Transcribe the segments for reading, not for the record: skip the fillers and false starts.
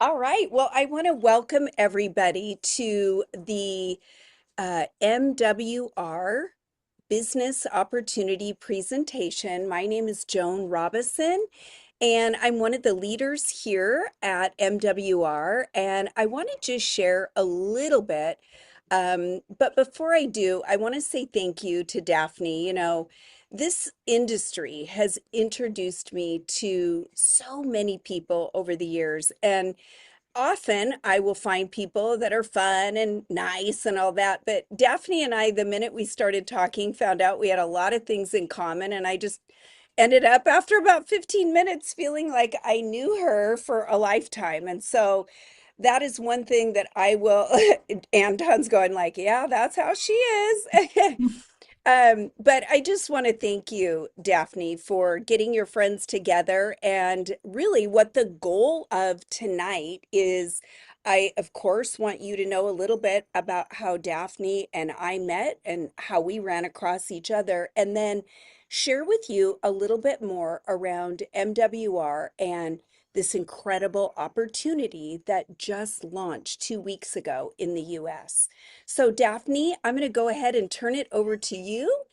All right. Well, I want to welcome everybody to the MWR Business Opportunity Presentation. My name is Joan Robison, and I'm one of the leaders here at MWR. And I want to just share a little bit. But before I do, I want to say thank you to Daphne. This industry has introduced me to so many people over the years. And often I will find people that are fun and nice and all that. But Daphne and I, the minute we started talking, found out we had a lot of things in common. And I just ended up, after about 15 minutes, feeling like I knew her for a lifetime. And so that is one thing that I will, Anton's going like, yeah, that's how she is. But I just want to thank you, Daphne, for getting your friends together. And really, what the goal of tonight is, I, of course, want you to know a little bit about how Daphne and I met and how we ran across each other, and then share with you a little bit more around MWR and this incredible opportunity that just launched 2 weeks ago in the US. So, Daphne, I'm going to go ahead and turn it over to you,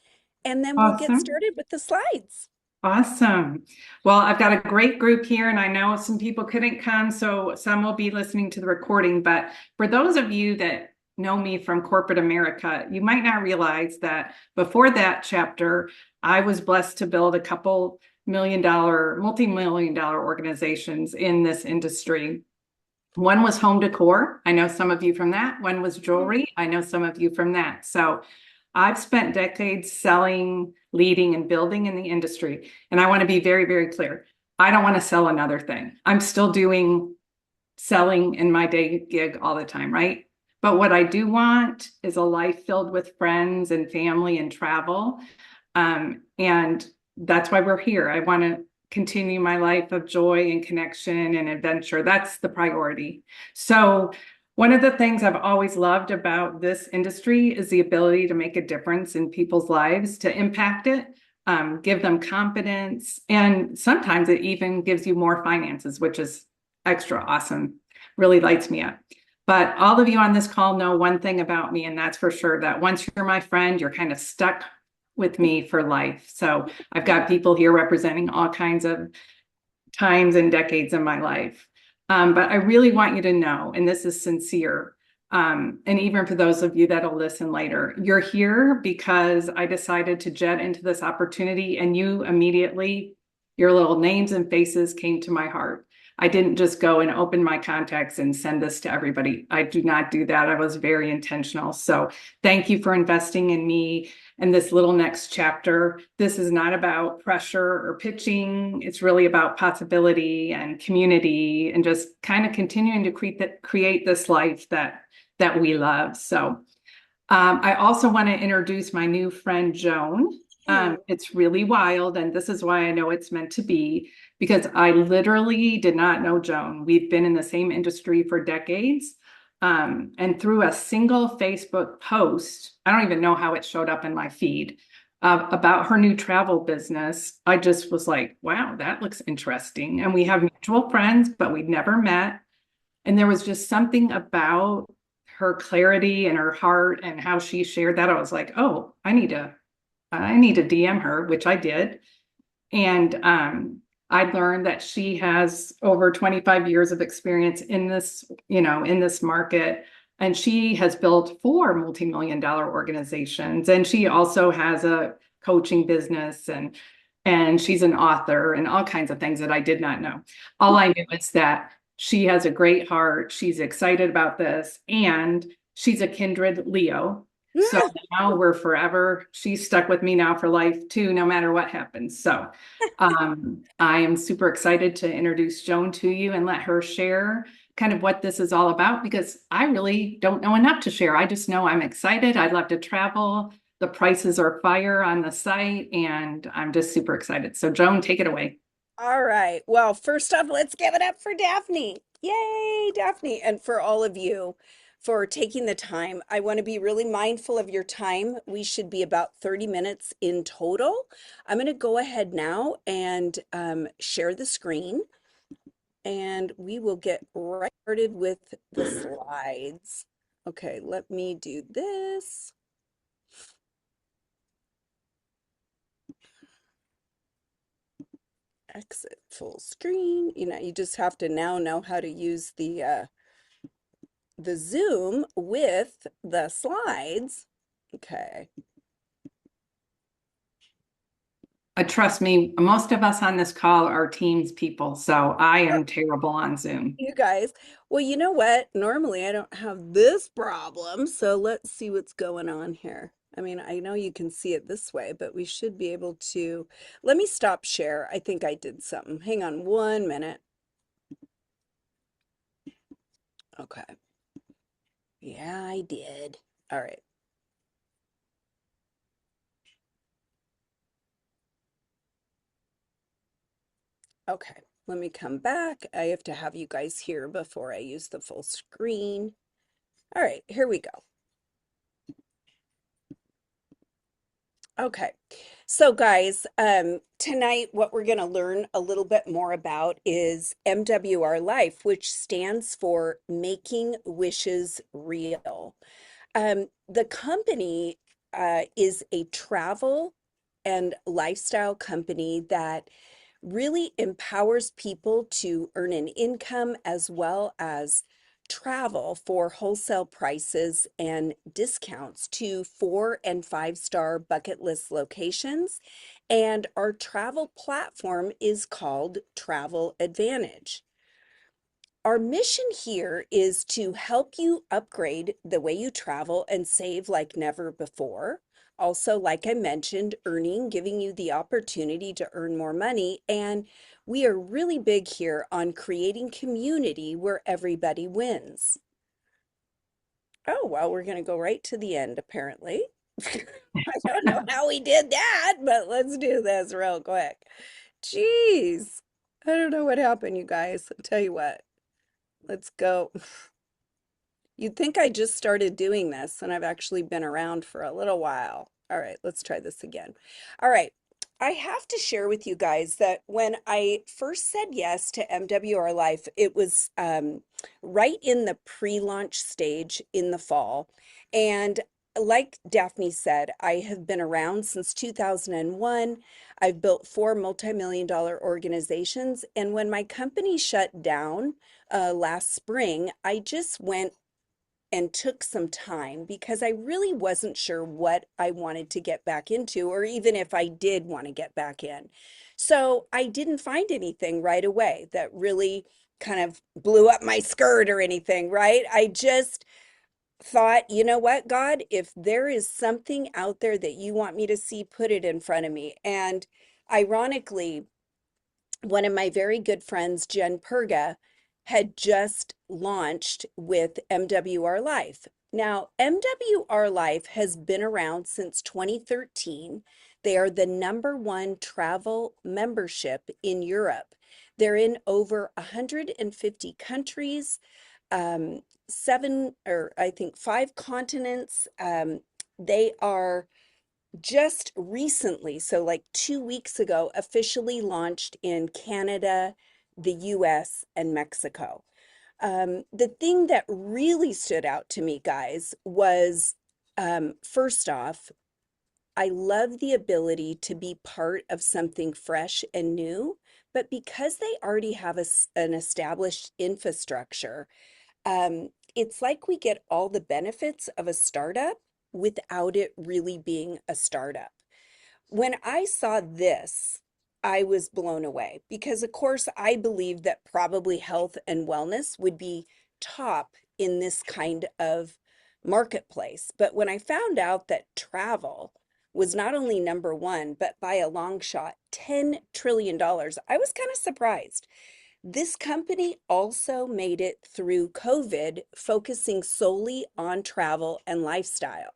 and then we'll get Awesome. started with the slides. Awesome. Well, I've got a great group here, and I know some people couldn't come, so some will be listening to the recording. But for those of you that know me from corporate America, you might not realize that before that chapter, I was blessed to build a couple multi-million dollar organizations in this industry. One was home decor. I know some of you from that. One was jewelry. I know some of you from that. So I've spent decades selling, leading, and building in the industry. And I want to be very, very clear. I don't want to sell another thing. I'm still doing selling in my day gig all the time, right? But what I do want is a life filled with friends and family and travel. And that's why we're here. I want to continue my life of joy and connection and adventure. That's the priority. So, one of the things I've always loved about this industry is the ability to make a difference in people's lives, to impact it, give them confidence, and sometimes it even gives you more finances, which is extra awesome. Really lights me up. But all of you on this call know one thing about me, and that's for sure that once you're my friend, you're kind of stuck with me for life. So I've got people here representing all kinds of times and decades in my life. But I really want you to know, and this is sincere, and even for those of you that'll listen later, you're here because I decided to jet into this opportunity, and you immediately, your little names and faces came to my heart. I didn't just go and open my contacts and send this to everybody. I do not do that. I was very intentional. So thank you for investing in me and this little next chapter. This is not about pressure or pitching. It's really about possibility and community and just kind of continuing to create this life that we love. So I also want to introduce my new friend, Joan. Hmm. It's really wild, and this is why I know it's meant to be, because I literally did not know Joan. We've been in the same industry for decades. And through a single Facebook post, I don't even know how it showed up in my feed, about her new travel business, I just was like, wow, that looks interesting. And we have mutual friends, but we'd never met. And there was just something about her clarity and her heart and how she shared that. I was like, oh, I need to DM her, which I did. And I learned that she has over 25 years of experience in this market. And she has built 4 multi-million dollar organizations. And she also has a coaching business, and she's an author and all kinds of things that I did not know. All I knew is that she has a great heart. She's excited about this, and she's a kindred Leo. So now we're forever. She's stuck with me now for life too, no matter what happens. So I am super excited to introduce Joan to you and let her share kind of what this is all about, because I really don't know enough to share. I just know I'm excited. I'd love to travel. The prices are fire on the site, and I'm just super excited. So Joan, take it away. All right. Well, first off, let's give it up for Daphne. Yay, Daphne. And for all of you for taking the time. I want to be really mindful of your time. We should be about 30 minutes in total. I'm going to go ahead now and share the screen. and we will get right started with the slides. Okay, let me do this. Exit full screen. You just have to now know how to use the Zoom with the slides. Okay. Trust me, most of us on this call are Teams people, so I am terrible on Zoom. You guys, well, you know what? Normally I don't have this problem, so let's see what's going on here. I mean, I know you can see it this way, but we should be able to. Let me stop share. I think I did something. Hang on 1 minute. Okay. Yeah, I did. All right. Okay. Let me come back. I have to have you guys here before I use the full screen. All right, here we go. Okay. So guys, tonight what we're going to learn a little bit more about is MWR Life, which stands for Making Wishes Real. The company is a travel and lifestyle company that really empowers people to earn an income as well as travel for wholesale prices and discounts to 4 and 5 star bucket list locations. And our travel platform is called Travel Advantage. Our mission here is to help you upgrade the way you travel and save like never before. Also, like I mentioned, earning, giving you the opportunity to earn more money. And we are really big here on creating community where everybody wins. Oh, well, we're going to go right to the end, apparently. I don't know how we did that, but let's do this real quick. Jeez. I don't know what happened, you guys. I'll tell you what. Let's go. You'd think I just started doing this and I've actually been around for a little while. All right, let's try this again. All right, I have to share with you guys that when I first said yes to MWR Life, it was right in the pre-launch stage in the fall. And like Daphne said, I have been around since 2001. I've built 4 multi-million-dollar organizations. And when my company shut down last spring, I just went and took some time because I really wasn't sure what I wanted to get back into, or even if I did want to get back in. So I didn't find anything right away that really kind of blew up my skirt or anything, right? I just thought, you know what, God, if there is something out there that you want me to see, put it in front of me. And ironically, one of my very good friends, Jen Perga, had just launched with MWR Life. Now, MWR Life has been around since 2013. They are the #1 travel membership in Europe. They're in over 150 countries, seven or I think 5 continents. They are just recently, so like 2 weeks ago, officially launched in Canada, the US, and Mexico. The thing that really stood out to me, guys, was first off, I love the ability to be part of something fresh and new, but because they already have an established infrastructure, it's like we get all the benefits of a startup without it really being a startup. When I saw this, I was blown away because, of course, I believed that probably health and wellness would be top in this kind of marketplace. But when I found out that travel was not only #1, but by a long shot, $10 trillion, I was kind of surprised. This company also made it through COVID, focusing solely on travel and lifestyle.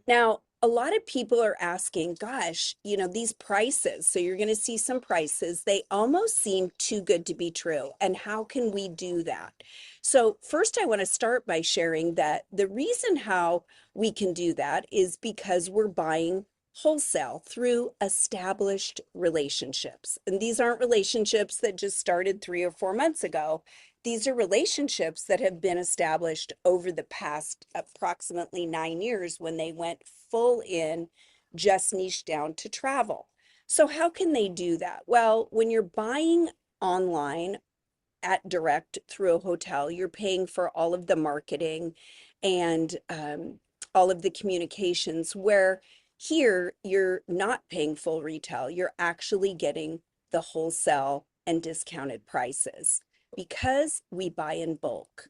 Now, a lot of people are asking, gosh, these prices. So you're going to see some prices. They almost seem too good to be true. And how can we do that? So, first, I want to start by sharing that the reason how we can do that is because we're buying wholesale through established relationships. And these aren't relationships that just started 3 or 4 months ago. These are relationships that have been established over the past approximately 9 years when they went full in, just niche down to travel. So, how can they do that? Well, when you're buying online at direct through a hotel, you're paying for all of the marketing and all of the communications, where here you're not paying full retail. You're actually getting the wholesale and discounted prices because we buy in bulk.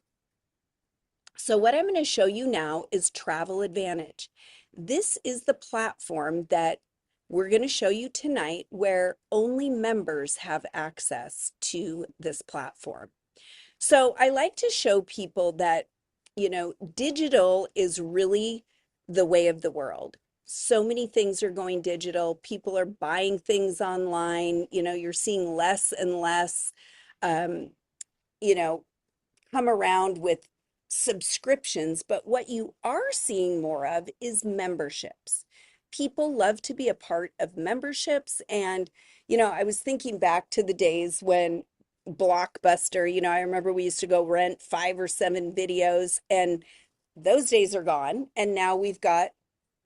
So what I'm going to show you now is Travel Advantage. This is the platform that we're going to show you tonight where only members have access to this platform. So I like to show people that, digital is really the way of the world. So many things are going digital. People are buying things online. You're seeing less and less, um, you know, come around with subscriptions, but what you are seeing more of is memberships. People love to be a part of memberships. And, I was thinking back to the days when Blockbuster, I remember we used to go rent 5 or 7 videos, and those days are gone. And now we've got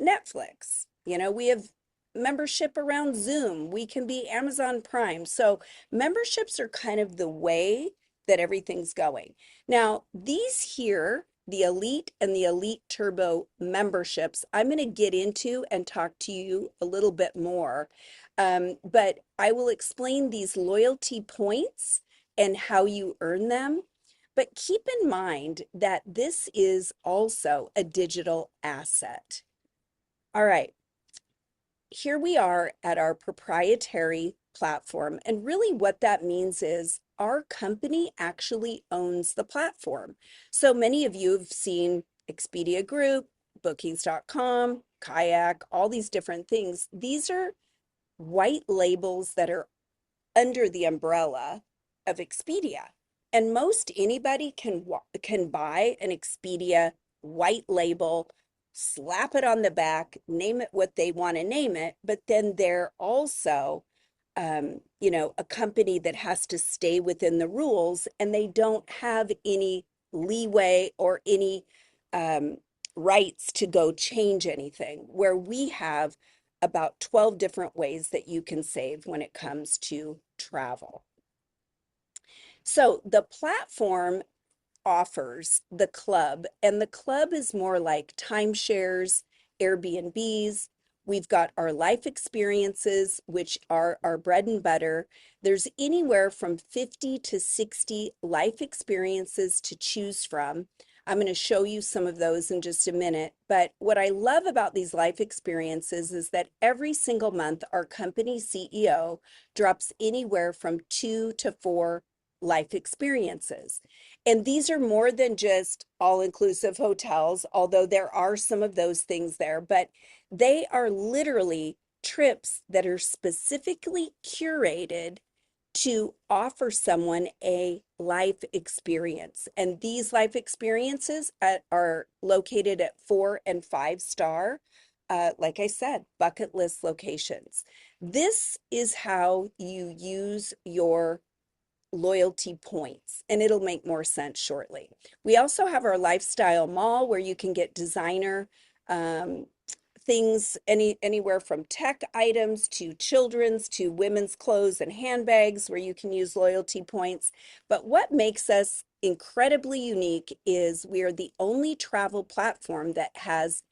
Netflix. We have membership around Zoom. We can be Amazon Prime. So memberships are kind of the way that everything's going. Now, these here, the Elite and the Elite Turbo memberships, I'm going to get into and talk to you a little bit more. But I will explain these loyalty points and how you earn them. But keep in mind that this is also a digital asset. All right, here we are at our proprietary platform. And really, what that means is our company actually owns the platform. So many of you have seen Expedia Group, Bookings.com, Kayak, all these different things. These are white labels that are under the umbrella of Expedia. And most anybody can buy an Expedia white label, slap it on the back, name it what they want to name it, but then they're also a company that has to stay within the rules, and they don't have any leeway or any rights to go change anything, where we have about 12 different ways that you can save when it comes to travel. So the platform offers the club, and the club is more like timeshares, Airbnbs. We've got our life experiences, which are our bread and butter. There's anywhere from 50 to 60 life experiences to choose from. I'm going to show you some of those in just a minute. But what I love about these life experiences is that every single month, our company CEO drops anywhere from 2 to 4 life experiences. And these are more than just all-inclusive hotels, although there are some of those things there, but they are literally trips that are specifically curated to offer someone a life experience. And these life experiences are located at 4 and 5 star, like I said, bucket list locations. This is how you use your loyalty points, and it'll make more sense shortly. We also have our lifestyle mall where you can get designer um, things, anywhere from tech items to children's to women's clothes and handbags, where you can use loyalty points. But what makes us incredibly unique is we are the only travel platform that has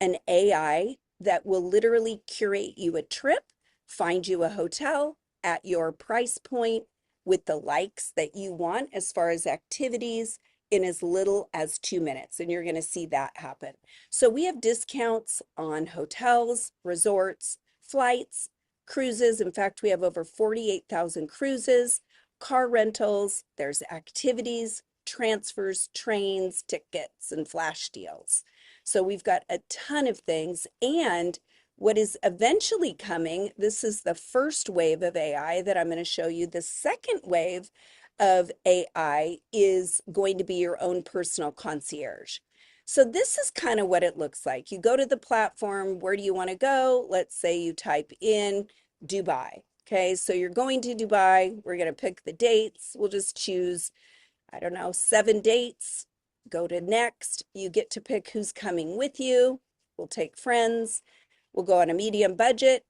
an AI that will literally curate you a trip, find you a hotel at your price point with the likes that you want as far as activities in as little as 2 minutes. And you're going to see that happen. So we have discounts on hotels, resorts, flights, cruises. In fact, we have over 48,000 cruises, car rentals, there's activities, transfers, trains, tickets, and flash deals. So we've got a ton of things. And what is eventually coming, this is the first wave of AI that I'm going to show you. The second wave of AI is going to be your own personal concierge. So this is kind of what it looks like. You go to the platform, where do you want to go? Let's say you type in Dubai. Okay, so you're going to Dubai. We're going to pick the dates. We'll just choose, I don't know, 7 dates. Go to next. You get to pick who's coming with you. We'll take friends. We'll go on a medium budget,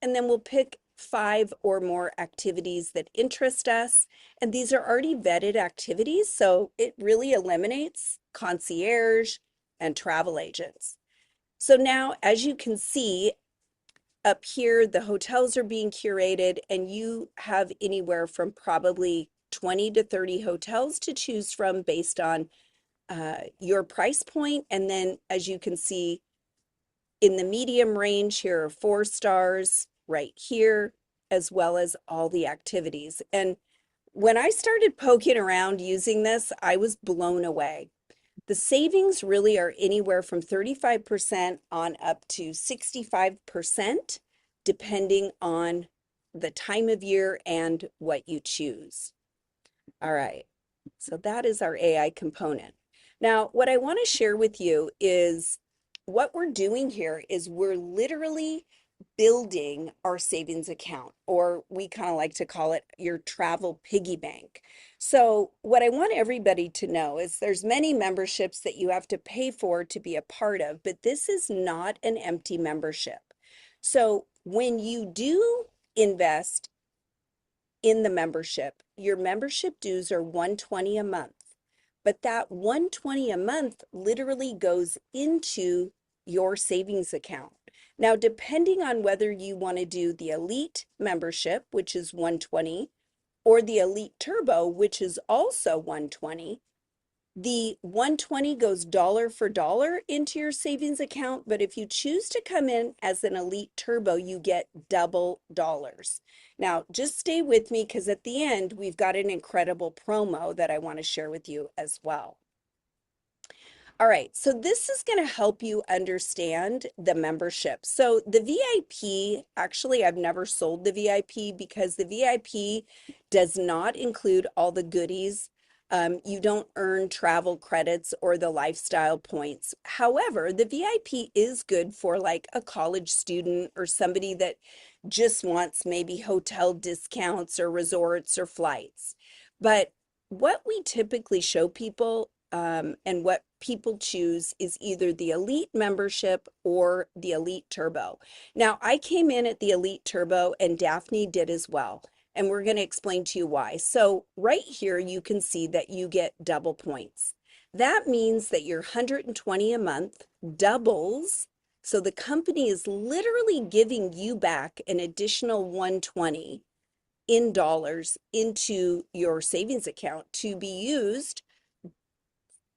and then we'll pick 5 or more activities that interest us. And these are already vetted activities, so it really eliminates concierge and travel agents. So now, as you can see up here, the hotels are being curated, and you have anywhere from probably 20 to 30 hotels to choose from based on your price point. And then, as you can see, in the medium range, here are 4 stars right here, as well as all the activities. And when I started poking around using this, I was blown away. The savings really are anywhere from 35% on up to 65%, depending on the time of year and what you choose. All right, so that is our AI component. Now, what I want to share with you is what we're doing here is we're literally building our savings account, or we kind of like to call it your travel piggy bank. So what I want everybody to know is there's many memberships that you have to pay for to be a part of, but this is not an empty membership. So when you do invest in the membership, your membership dues are 120 a month. But that 120 a month literally goes into your savings account. Now, depending on whether you want to do the Elite membership, which is 120, or the Elite Turbo, which is also 120, the 120 goes dollar for dollar into your savings account, but if you choose to come in as an Elite Turbo, you get double dollars. Now, just stay with me because at the end, we've got an incredible promo that I want to share with you as well. All right, so this is going to help you understand the membership. So the VIP, actually, I've never sold the VIP because the VIP does not include all the goodies. You don't earn travel credits or the lifestyle points. However, the VIP is good for like a college student or somebody that just wants maybe hotel discounts or resorts or flights. But what we typically show people and what people choose is either the Elite membership or the Elite Turbo. Now, I came in at the Elite Turbo and Daphne did as well. And we're going to explain to you why. So right here, you can see that you get double points. That means that your 120 a month doubles. So the company is literally giving you back an additional 120 in dollars into your savings account to be used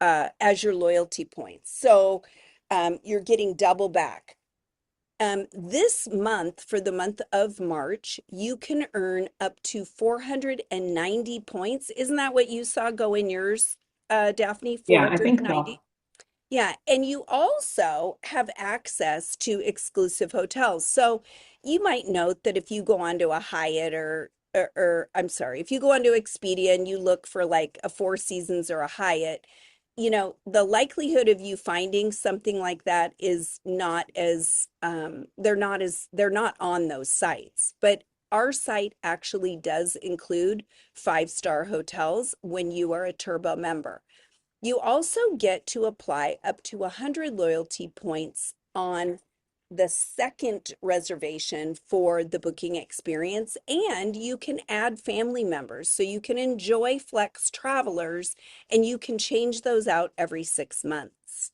as your loyalty points. So you're getting double back. This month, for the month of March, you can earn up to 490 points. Isn't that what you saw go in yours, Daphne? Yeah, I think so. 490? Yeah, and you also have access to exclusive hotels. So you might note that if you go onto a Hyatt or I'm sorry, if you go onto Expedia and you look for like a Four Seasons or a Hyatt, the likelihood of you finding something like that is not as they're not on those sites. But our site actually does include 5-star hotels when you are a Turbo member. You also get to apply up to 100 loyalty points on the second reservation for the booking experience, and you can add family members. So you can enjoy Flex Travelers and you can change those out every 6 months.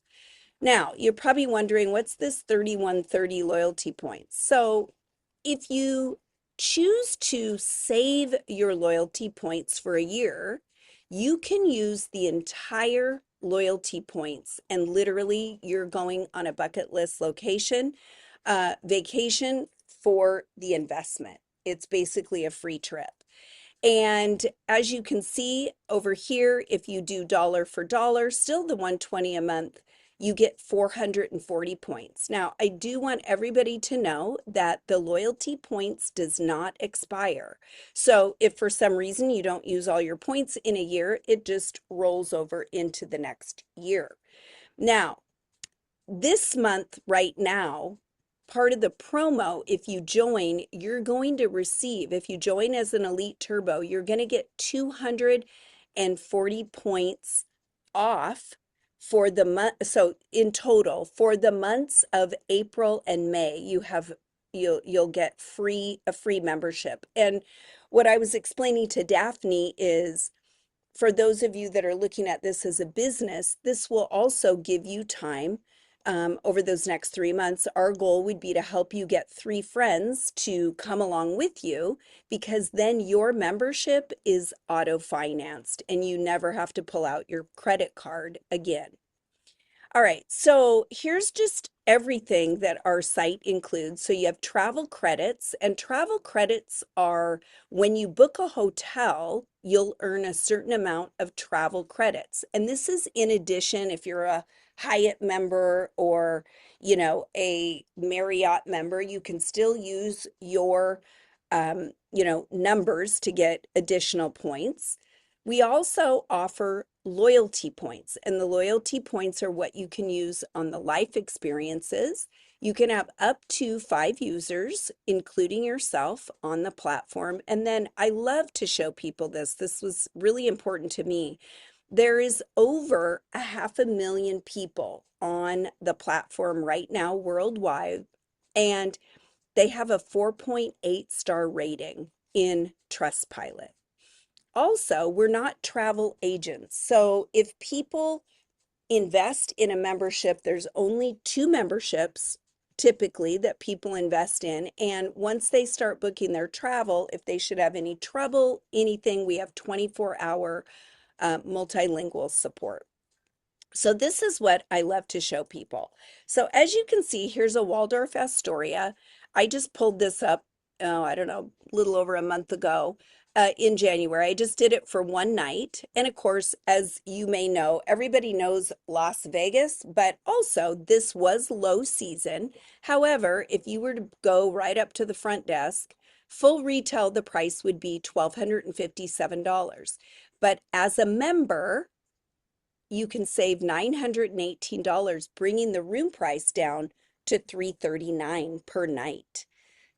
Now, you're probably wondering, what's this 3130 loyalty points? So if you choose to save your loyalty points for a year, you can use the entire loyalty points, and literally you're going on a bucket list vacation for the investment. It's basically a free trip. And as you can see over here, if you do dollar for dollar, still the 120 a month, you get 440 points. Now, I do want everybody to know that the loyalty points does not expire. So if for some reason you don't use all your points in a year, it just rolls over into the next year. Now, this month, right now, part of the promo, if you join, you're going to receive, if you join as an Elite Turbo, you're going to get 240 points off for the month. So in total, for the months of April and May, you'll get a free membership. And what I was explaining to Daphne is, for those of you that are looking at this as a business, this will also give you time over those next 3 months. Our goal would be to help you get 3 friends to come along with you, because then your membership is auto financed and you never have to pull out your credit card again. All right, so here's just everything that our site includes. So you have travel credits, and travel credits are when you book a hotel, you'll earn a certain amount of travel credits. And this is in addition, if you're a Hyatt member or, a Marriott member, you can still use your, numbers to get additional points. We also offer loyalty points, and the loyalty points are what you can use on the life experiences. You can have up to 5 users, including yourself, on the platform. And then I love to show people this. This was really important to me. There is over 500,000 people on the platform right now worldwide, and they have a 4.8 star rating in Trustpilot. Also, we're not travel agents. So if people invest in a membership, there's only 2 memberships typically that people invest in. And once they start booking their travel, if they should have any trouble, anything, we have 24-hour multilingual support. So this is what I love to show people. So as you can see, here's a Waldorf Astoria. I just pulled this up, oh, I don't know, a little over a month ago in January. I just did it for one night. And of course, as you may know, everybody knows Las Vegas, but also this was low season. However, if you were to go right up to the front desk, full retail, the price would be $1,257. But as a member, you can save $918, bringing the room price down to $339 per night.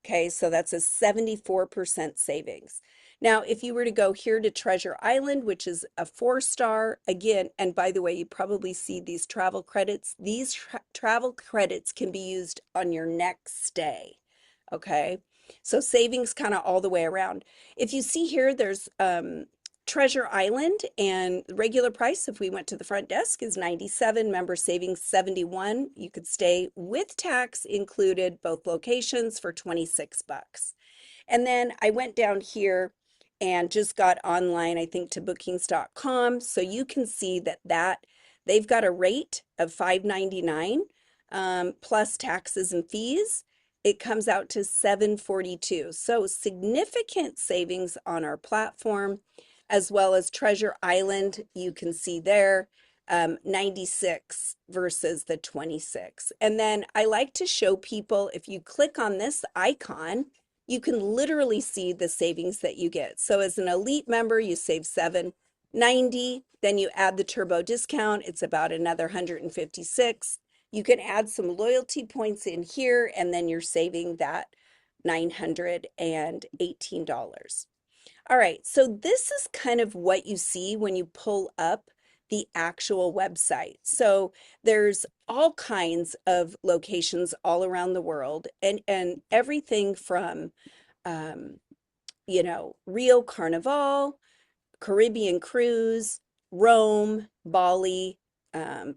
Okay, so that's a 74% savings. Now, if you were to go here to Treasure Island, which is a 4 star, again, and by the way, you probably see these travel credits. These travel credits can be used on your next stay. Okay, so savings kind of all the way around. If you see here, there's Treasure Island, and the regular price, if we went to the front desk, is 97, member savings 71. You could stay with tax included, both locations, for 26 bucks. And then I went down here and just got online, I think, to bookings.com. So you can see that they've got a rate of $599 plus taxes and fees. It comes out to $742. So significant savings on our platform, as well as Treasure Island. You can see there 96 versus the 26. And then I like to show people, if you click on this icon, you can literally see the savings that you get. So as an elite member, you save $790, then you add the turbo discount, it's about another 156. You can add some loyalty points in here, and then you're saving that $918. All right, so this is kind of what you see when you pull up the actual website. So there's all kinds of locations all around the world, and everything from Rio Carnival, Caribbean cruise, Rome, Bali,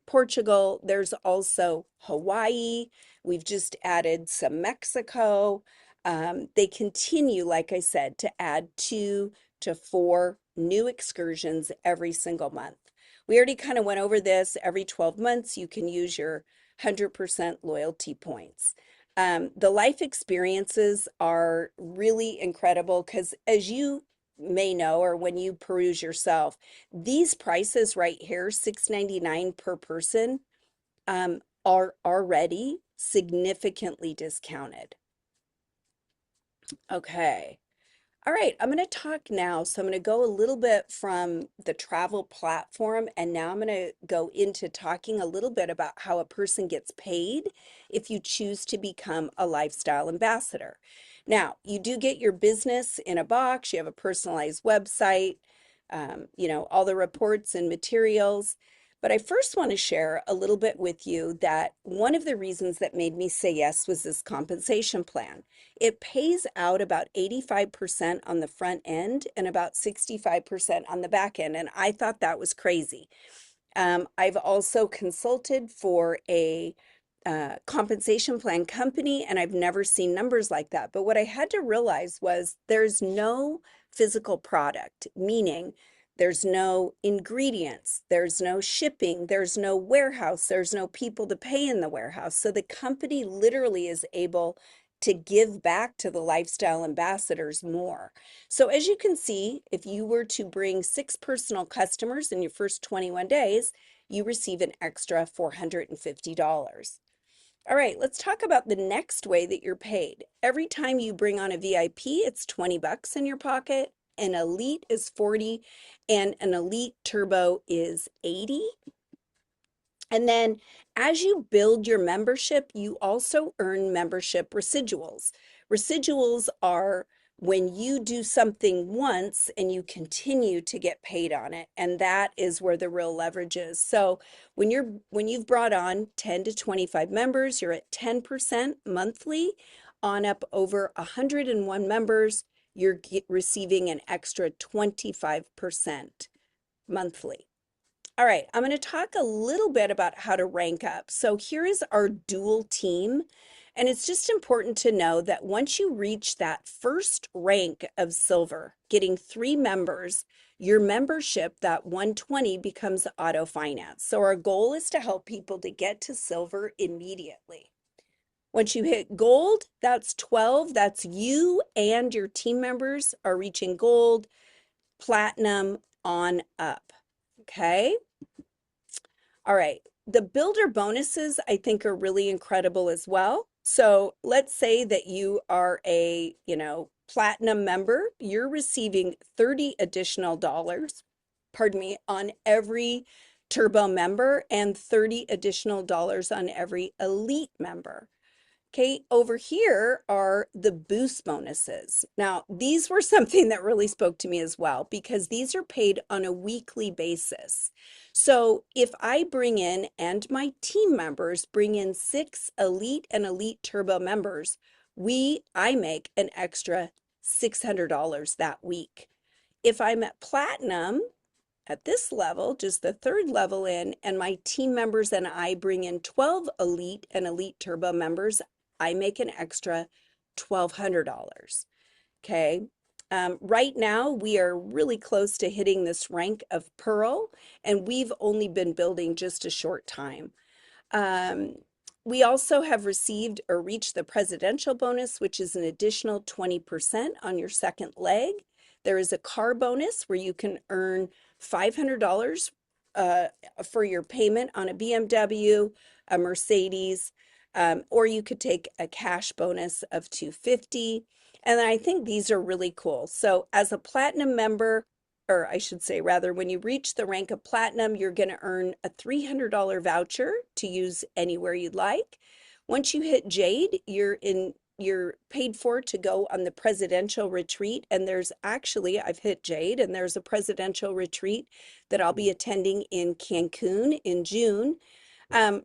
Portugal. There's also Hawaii. We've just added some Mexico. They continue, like I said, to add 2 to 4 new excursions every single month. We already kind of went over this. Every 12 months, you can use your 100% loyalty points. The life experiences are really incredible because, as you may know, or when you peruse yourself, these prices right here, $699 per person, are already significantly discounted. Okay. All right, I'm going to talk now. So I'm going to go a little bit from the travel platform, and now I'm going to go into talking a little bit about how a person gets paid if you choose to become a lifestyle ambassador. Now, you do get your business in a box, you have a personalized website, all the reports and materials. But I first want to share a little bit with you that one of the reasons that made me say yes was this compensation plan. It pays out about 85% on the front end and about 65% on the back end. And I thought that was crazy. I've also consulted for a compensation plan company, and I've never seen numbers like that. But what I had to realize was there's no physical product, meaning there's no ingredients, there's no shipping, there's no warehouse, there's no people to pay in the warehouse. So the company literally is able to give back to the lifestyle ambassadors more. So as you can see, if you were to bring 6 personal customers in your first 21 days, you receive an extra $450. All right, let's talk about the next way that you're paid. Every time you bring on a VIP, it's 20 bucks in your pocket. An elite is 40 and an elite turbo is 80. And then as you build your membership, you also earn membership residuals. Residuals are when you do something once and you continue to get paid on it. And that is where the real leverage is. So when you've brought on 10 to 25 members, you're at 10% monthly. On up over 101 members, you're receiving an extra 25% monthly. All right, I'm going to talk a little bit about how to rank up. So here is our dual team. And it's just important to know that once you reach that first rank of silver, getting 3 members, your membership, that 120, becomes auto finance. So our goal is to help people to get to silver immediately. Once you hit gold, that's 12. That's you and your team members are reaching gold, platinum on up. Okay. All right. The builder bonuses, I think, are really incredible as well. So let's say that you are a, platinum member, you're receiving 30 additional dollars, pardon me, on every turbo member and 30 additional dollars on every elite member. Okay, over here are the boost bonuses. Now, these were something that really spoke to me as well because these are paid on a weekly basis. So if I bring in, and my team members bring in 6 elite and elite turbo members, I make an extra $600 that week. If I'm at platinum, at this level, just the third level in, and my team members and I bring in 12 elite and elite turbo members, I make an extra $1,200. Okay. Right now, we are really close to hitting this rank of Pearl, and we've only been building just a short time. Um, we also have received or reached the presidential bonus, which is an additional 20% on your second leg. There is a car bonus where you can earn $500 uh, for your payment on a BMW, a Mercedes, or you could take a cash bonus of $250. And I think these are really cool. So as a platinum member, or I should say rather, when you reach the rank of platinum, you're going to earn a $300 voucher to use anywhere you'd like. Once you hit jade, you're paid for to go on the presidential retreat. And I've hit jade, and there's a presidential retreat that I'll be attending in Cancun in June.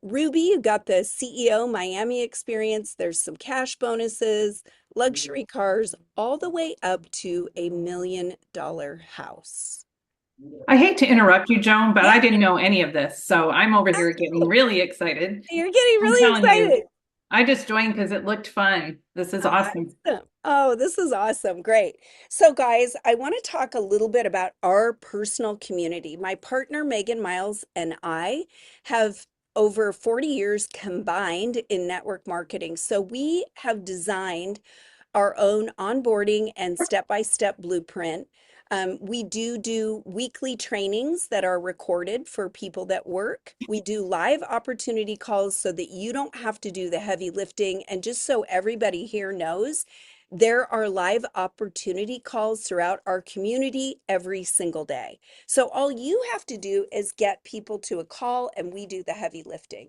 Ruby, you got the CEO Miami experience. There's some cash bonuses, luxury cars, all the way up to $1 million house. I hate to interrupt you, Joan, but Yeah, I didn't know any of this. So I'm over here getting really excited. you're getting I'm really telling you, excited. I just joined because it looked fun. This is awesome. Awesome. Oh, this is awesome. Great. So, guys, I want to talk a little bit about our personal community. My partner, Megan Miles, and I have over 40 years combined in network marketing. So, we have designed our own onboarding and step-by-step blueprint. We do weekly trainings that are recorded for people that work. We do live opportunity calls so that you don't have to do the heavy lifting. And just so everybody here knows, There are live opportunity calls throughout our community every single day. So all you have to do is get people to a call and we do the heavy lifting.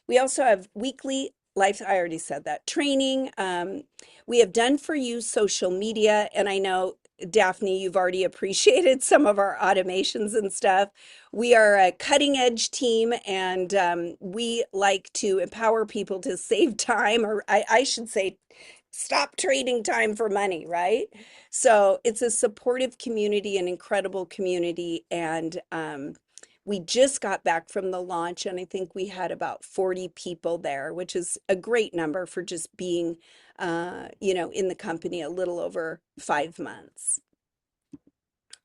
We also have weekly life, I already said that, training. We have done for you social media. And I know, Daphne, you've already appreciated some of our automations and stuff. We are a cutting edge team and we like to empower people to save time, or I should say, stop trading time for money, right? So it's a supportive community, an incredible community. And we just got back from the launch, and I think we had about 40 people there, which is a great number for just being, in the company a little over 5 months.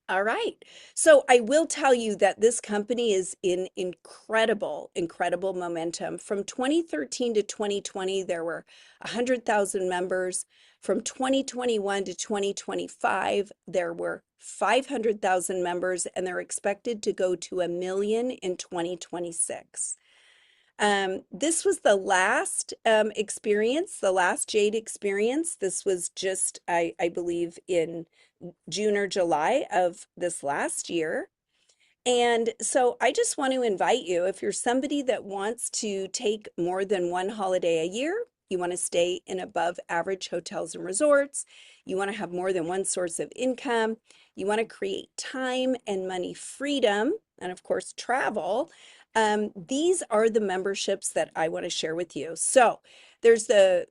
All right. So I will tell you that this company is in incredible, incredible momentum. From 2013 to 2020, there were 100,000 members. From 2021 to 2025, there were 500,000 members, and they're expected to go to 1 million in 2026. This was the last experience, the last Jade experience. This was just, I believe, in June or July of this last year. And so I just want to invite you, if you're somebody that wants to take more than one holiday a year, you want to stay in above average hotels and resorts, you want to have more than one source of income, you want to create time and money freedom, and of course, travel, these are the memberships that I want to share with you. So there's the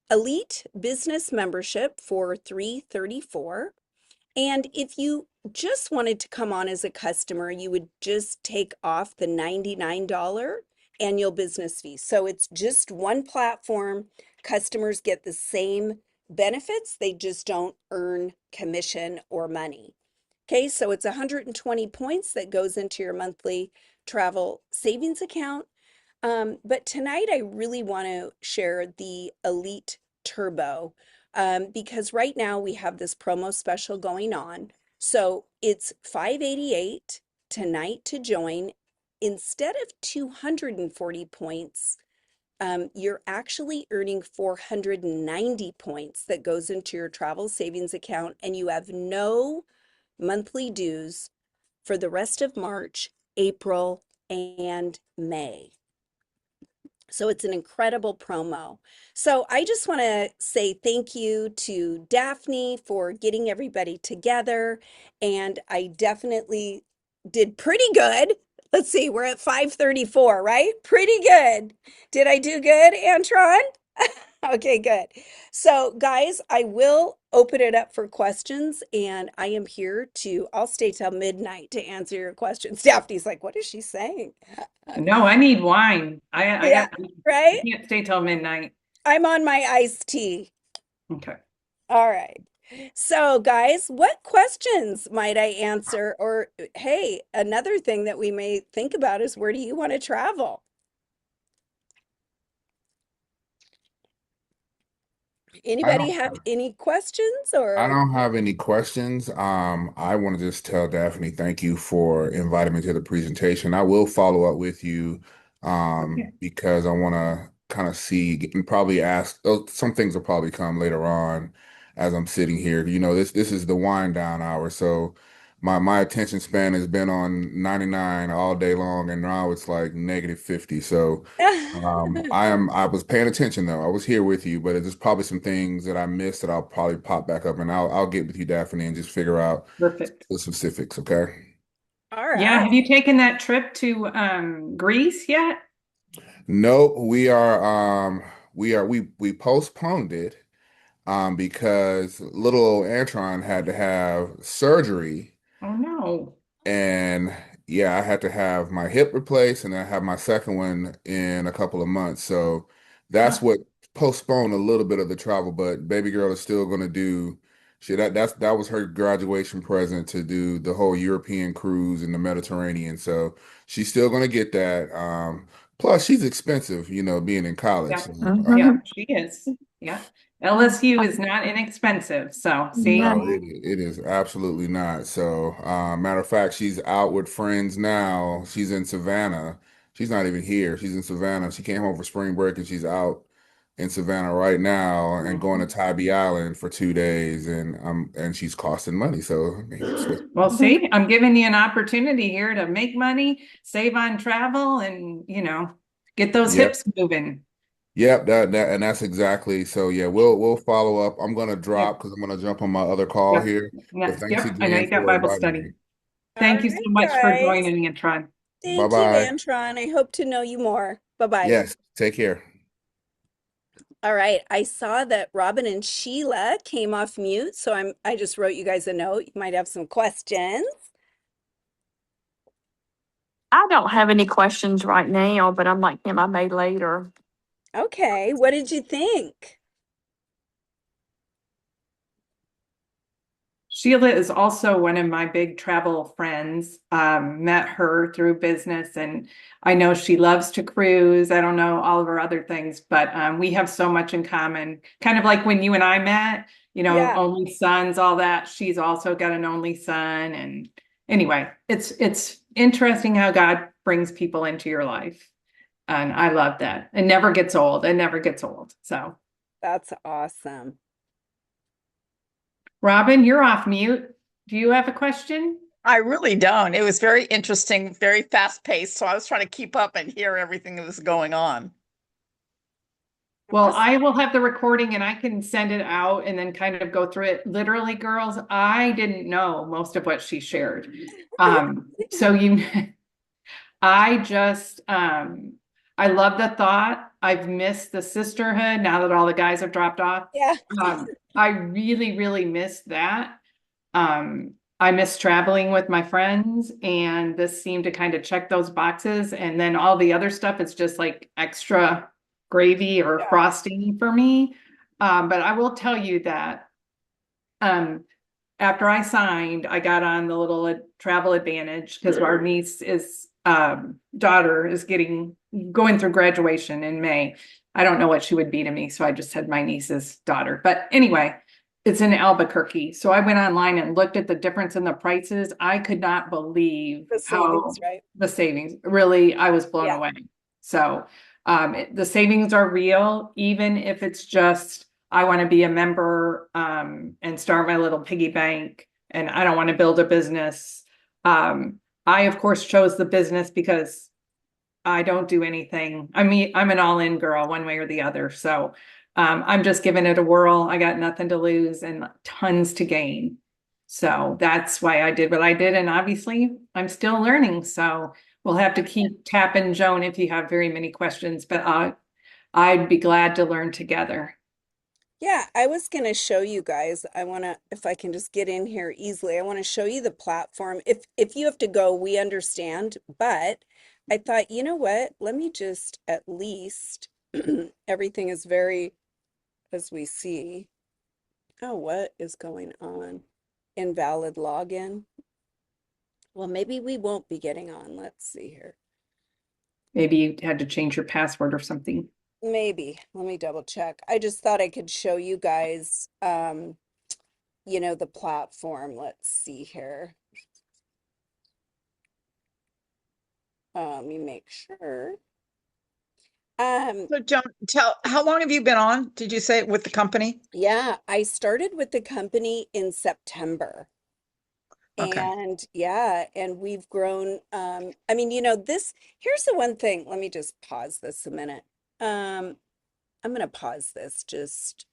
Elite Business Membership for 334. And if you just wanted to come on as a customer, you would just take off the $99 annual business fee. So it's just one platform. Customers get the same benefits, they just don't earn commission or money. Okay, so it's 120 points that goes into your monthly travel savings account. But tonight I really want to share the Elite Turbo because right now we have this promo special going on. So it's 588 tonight to join. Instead of 240 points, you're actually earning 490 points that goes into your travel savings account, and you have no monthly dues for the rest of March, April, and May. So it's an incredible promo. So I just want to say thank you to Daphne for getting everybody together. And I definitely did pretty good. Let's see, we're at 534, right? Pretty good. Did I do good, Antron? Okay, good. So, guys, I will open it up for questions, and I am here I'll stay till midnight to answer your questions. Daphne's like, what is she saying? No, I need wine. Yeah, I right? can't stay till midnight. I'm on my iced tea. Okay. All right. So, guys, what questions might I answer? Or, hey, another thing that we may think about is where do you want to travel? I Anybody don't have any questions I or? don't have any questions. I want to just tell Daphne, thank you for inviting me to the presentation. I will follow up with you Okay. because I want to kind of see and probably ask some things will probably come later on as I'm sitting here. This is the wind down hour, so my attention span has been on 99 all day long, and now it's like -50. So I was paying attention though. I was here with you, but there's probably some things that I missed that I'll probably pop back up and I'll get with you, Daphne, and just figure out Perfect. the specifics, okay? All Yeah. right. Have you taken that trip to Greece yet? No, we postponed it because little old Antron had to have surgery. Oh no. And yeah, I had to have my hip replaced and I have my second one in a couple of months. So that's Huh. what postponed a little bit of the travel, but baby girl is still gonna do that was her graduation present to do the whole European cruise in the Mediterranean. So she's still gonna get that. Plus she's expensive, being in college. Yeah. So, Yeah, she is. Yeah. LSU is not inexpensive. So see? no, it is absolutely not. So, matter of fact, she's out with friends now. She's in Savannah. She's not even here. She's in Savannah. She came home for spring break and she's out in Savannah right now and going to Mhm. Tybee Island for 2 days, and she's costing money. So I mean, it's what. Well, see, I'm giving you an opportunity here to make money, save on travel, and get those Yep. hips moving. Yep, that and that's exactly so. Yeah, we'll follow up. I'm gonna Yep, drop because I'm gonna jump on my other call yep, here. But thanks yep. I know again you got for Bible inviting study. me. All Thank you so right, much for guys. joining me, Tron. Bye Thank you, bye. Antron. I hope to know you more. Bye-bye. Yes, take care. All right. I saw that Robin and Sheila came off mute, so I just wrote you guys a note. You might have some questions. I don't have any questions right now, but I'm like him, I may later. Okay. What did you think? Sheila is also one of my big travel friends. Met her through business, and I know she loves to cruise. I don't know all of her other things, but we have so much in common. Kind of like when you and I met, Yeah, only sons, all that. She's also got an only son, and anyway, it's interesting how God brings people into your life, and I love that. It never gets old. It never gets old. So, that's awesome. Robin, you're off mute. Do you have a question? I really don't. It was very interesting, very fast paced. So I was trying to keep up and hear everything that was going on. Well, Awesome. I will have the recording and I can send it out and then kind of go through it. Literally, girls, I didn't know most of what she shared. So I just I love the thought. I've missed the sisterhood now that all the guys have dropped off. Yeah, I really, really miss that. I miss traveling with my friends, and this seemed to kind of check those boxes. And then all the other stuff is just like extra gravy or yeah, frosting for me. But I will tell you that um, after I signed, I got on the little travel advantage because our niece is daughter is going through graduation in May. I don't know what she would be to me, so I just said my niece's daughter. But anyway, it's in Albuquerque. So I went online and looked at the difference in the prices. I could not believe the how savings, right? the savings really, I was blown Yeah, away. So the savings are real, even if it's just I want to be a member and start my little piggy bank, and I don't want to build a business. I, of course, chose the business because I don't do anything. I mean, I'm an all-in girl, one way or the other. So I'm just giving it a whirl. I got nothing to lose and tons to gain. So that's why I did what I did. And obviously, I'm still learning. So we'll have to keep tapping Joan if you have very many questions, but I'd be glad to learn together. yeah. I was gonna show you guys. I wanna, if I can just get in here easily, I want to show you the platform. If you have to go, we understand. But I thought, you know what? Let me just at least everything is very, as we see. Oh, what is going on? Invalid login. Well, maybe we won't be getting on. Let's see here. Maybe you had to change your password or something. Maybe. Let me double check. I just thought I could show you guys, the platform. Let's see here. Let me make sure. Um, So, Joan, tell how long have you been on? Did you say with the company? yeah, I started with the company in September. Okay. And yeah, and we've grown. I mean, here's the one thing. Let me just pause this a minute. I'm going to pause this just